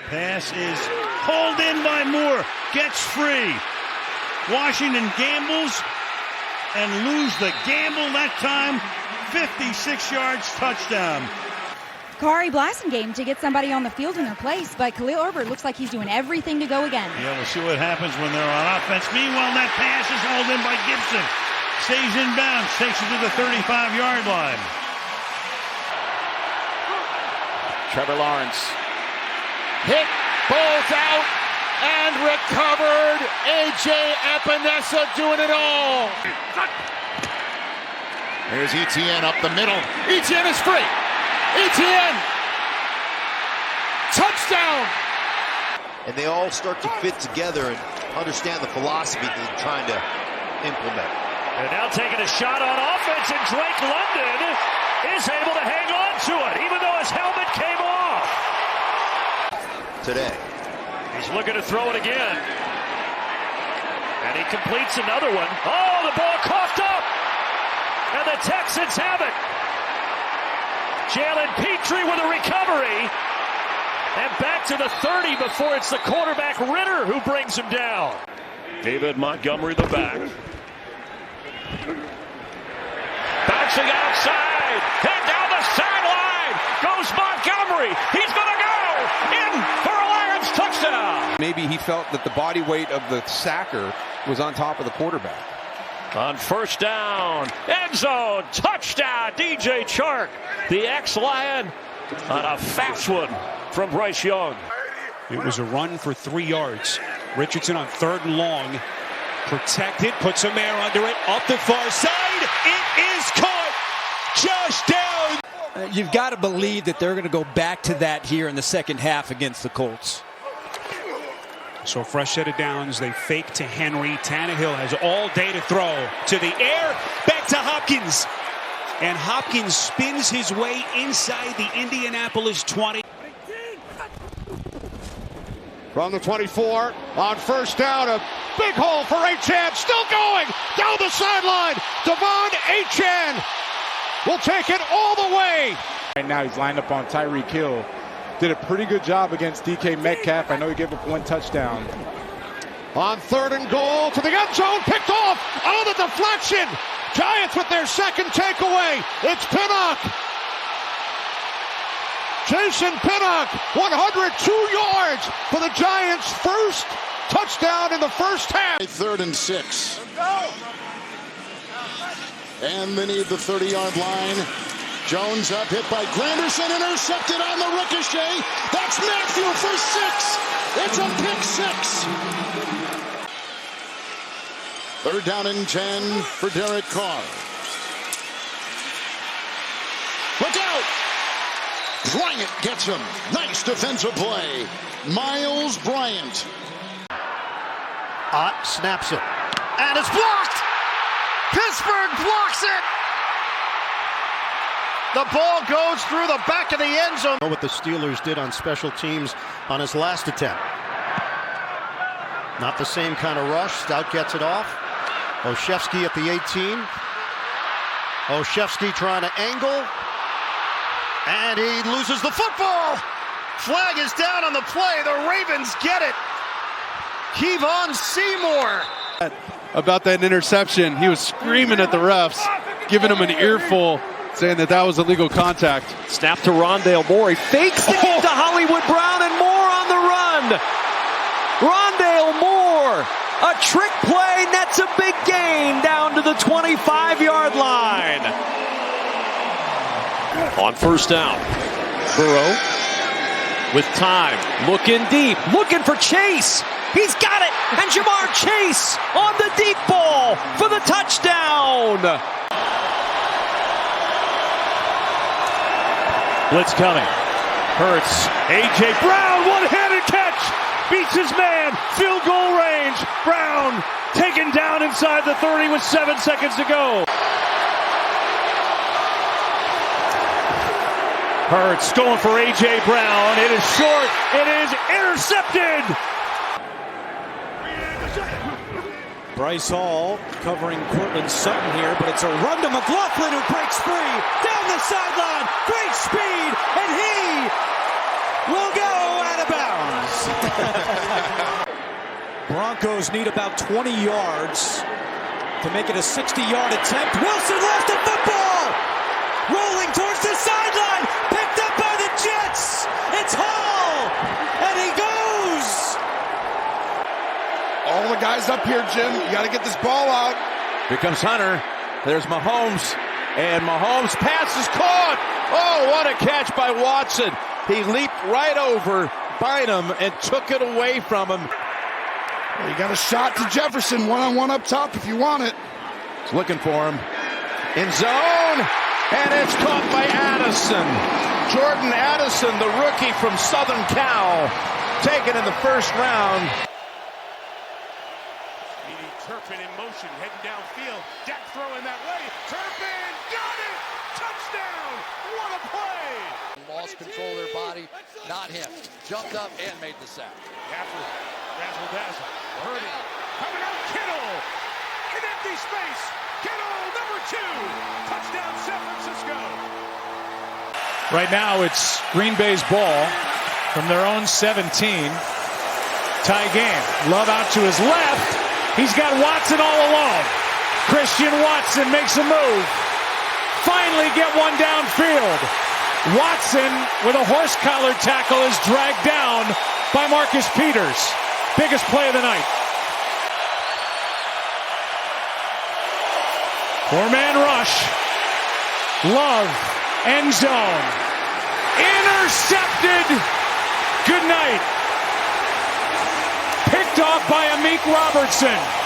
Pass is hauled in by Moore. Gets free. Washington gambles and lose the gamble that time. 56 yards, touchdown. Khari Blasingame to get somebody on the field in their place, but Khalil Herbert looks like he's doing everything to go again. Yeah, we'll see what happens when they're on offense. Meanwhile, that pass is hauled in by Gibson. Stays in bounds, takes it to the 35-yard line. Trevor Lawrence hit, both out, and recovered. A.J. Epinesa doing it all. There's Etienne up the middle. Etienne is free. Etienne! Touchdown! And they all start to fit together and understand the philosophy that they're trying to implement. And now taking a shot on offense, and Drake London is able to hang on to it, even though his helmet came off. Today. He's looking to throw it again. And he completes another one. Oh, the ball coughed up! And the Texans have it. Jalen Petrie with a recovery. And back to the 30 before it's the quarterback Ritter who brings him down. David Montgomery, the back. Bouncing outside. Head down the sideline. Goes Montgomery. He's going to go in for a Lions touchdown. Maybe he felt that the body weight of the sacker was on top of the quarterback. On first down, end zone, touchdown, DJ Chark, the ex-Lion, on a fast one from Bryce Young. It was a run for 3 yards. Richardson on 3rd and long. Protected, puts some air under it, up the far side. It is caught. Josh Downs. You've got to believe that they're going to go back to that here in the second half against the Colts. So fresh set of downs. They fake to Henry. Tannehill has all day to throw. To the air. Back to Hopkins. And Hopkins spins his way inside the Indianapolis 20. From the 24, on first down, a big hole for Achane, still going, down the sideline, Devon Achane will take it all the way. Right now he's lined up on Tyreek Hill. Did a pretty good job against DK Metcalf. I know he gave up 1 touchdown. On 3rd and goal to the end zone, picked off, oh, the deflection. Giants with their second takeaway, it's Pinnock. Jason Pinnock, 102 yards for the Giants' first touchdown in the first half. 3rd and 6. And they need the 30-yard line. Jones up, hit by Granderson, intercepted on the ricochet. That's Matthew for 6. It's a pick 6. 3rd down and 10 for Derek Carr. Look out! Bryant gets him. Nice defensive play. Miles Bryant. Ott snaps it. And it's blocked! Pittsburgh blocks it! The ball goes through the back of the end zone. What the Steelers did on special teams on his last attempt. Not the same kind of rush. Stout gets it off. Olszewski at the 18. Olszewski trying to angle. And he loses the football. Flag is down on the play. The Ravens get it. Kevon Seymour. About that interception, he was screaming at the refs, giving him an earful, saying that that was illegal contact. Snap to Rondale Moore. He fakes the game to Hollywood Brown, and Moore on the run. Rondale Moore, a trick play, nets a big gain down to the 25-yard line. On first down, Burrow with time, looking deep, looking for Chase. He's got it, and Jamar Chase on the deep ball for the touchdown. Blitz coming. Hurts. A.J. Brown, one-handed catch. Beats his man. Field goal range. Brown taken down inside the 30 with 7 seconds to go. Hurts going for A.J. Brown. It is short. It is intercepted. Bryce Hall covering Cortland Sutton here, but it's a run to McLaughlin who breaks free down the sideline. Great speed, and Broncos need about 20 yards to make it a 60-yard attempt. Wilson lost the football! Rolling towards the sideline! Picked up by the Jets! It's Hall! And he goes! All the guys up here, Jim. You got to get this ball out. Here comes Hunter. There's Mahomes. And Mahomes' pass is caught. Oh, what a catch by Watson. He leaped right over Bynum and took it away from him. Well, you got a shot to Jefferson, one-on-one up top if you want it. He's looking for him. In zone. And it's caught by Addison. Jordan Addison, the rookie from Southern Cal, taken in the first round. Turpin in motion, heading downfield. Dak throwing that way. Turpin got it! Touchdown! What a play! Lost control of their body, not him. Jumped up and made the sack. After razzle-dazzle. Hurting. Coming out, Kittle! In empty space! Kittle, number 2! Touchdown, San Francisco! Right now, it's Green Bay's ball from their own 17. Tie game. Love out to his left. He's got Watson all alone. Christian Watson makes a move. Finally get one downfield. Watson with a horse collar tackle is dragged down by Marcus Peters. Biggest play of the night. 4-man rush. Love. End zone. Intercepted. Good night. Picked off by Amik Robertson.